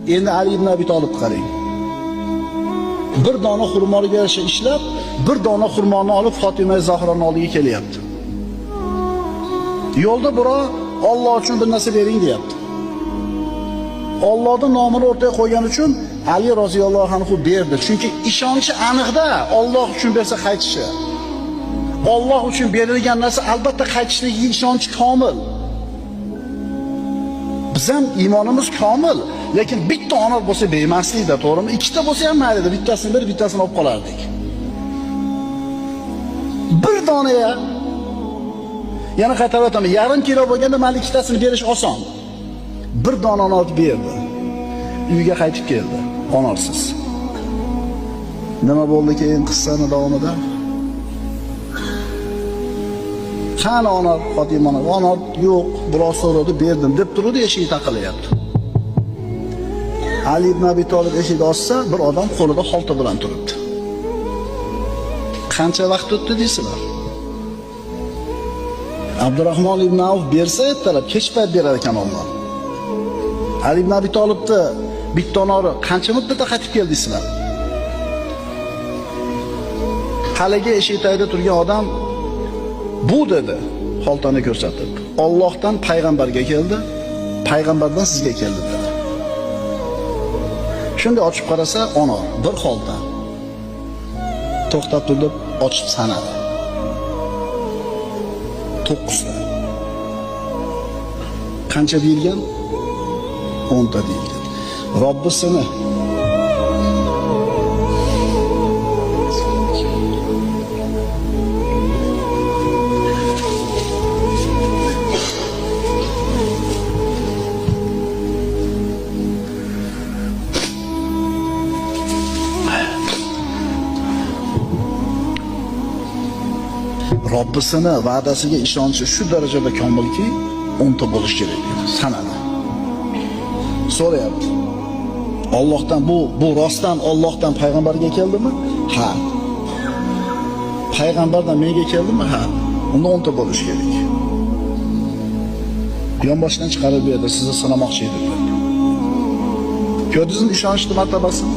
Endi Ali ibn Abi Tolib qarang. Bir dona xurmoniga yarasha ishlab, bir dona xurmoni olib Fatima Zahroning oldiga kelyapti. Yo'lda biroq Alloh uchun bir narsa bering deyapti. Allohning nomini o'rtaga qo'ygani uchun Ali roziyallohu anhu berdi. Chunki ishonchi aniqda Alloh uchun bersa qaytishi. Alloh uchun berilgan narsa albatta qaytishligi ishonchi komil. Biz ham iymonimiz komil, lekin bitta ona bo'lsa bermaslikda, to'g'rimi? Ikkita bo'lsa ham mayli, bittasini berib, bittasini olib qolardik. Bir dona ya. Yana qaytarib o'taman, yarim kilo bo'lganda mayli ikkitasini berish oson. Bir donani olib berdi. Uyga qaytib keldi, onorsiz. Nima bo'ldi keyin qissani davomida? Qani ona Fatimani? Ona yo'q, biroz so'radi, berdim deb turdi, eshik taqilyapti. Ali ibn Abi Tolib eshikni ochsa, bir odam qo'lida xolta bilan turibdi. Qancha vaqt o'tdi deysizlar? Abdurrahmon ibn Avf bersa ertalab, kech payt berar ekan Alloh. Ali ibn Abi Tolibni bitta onori qancha muddatda qaytib keldingizlar? Haligi eshik tagida turgan odam bu dedi, xoltani ko'rsatib. Allohdan payg'ambarga keldi, payg'ambardan sizga keldi dedi. Shunda ochib qarasa, onor, bir xolta. To'xtab turib, ochib sanadi. 9 ta. Qancha deyilgan? 10 ta deyilgan. Robbisini Robbisini va'dasiga ishonchi shu darajada komilki, 10 ta bo'lish kerak edi. Sanadi. So'rayapti. Allohdan bu rostdan Allohdan payg'ambarga keldimi? Ha. Payg'ambardan menga keldimi? Ha. Unda 10 ta bo'lish kerak. Yonboshdan chiqarib berdi, sizni sinamoqchi edi. Ko'rdingizmi ishonchni martabasini?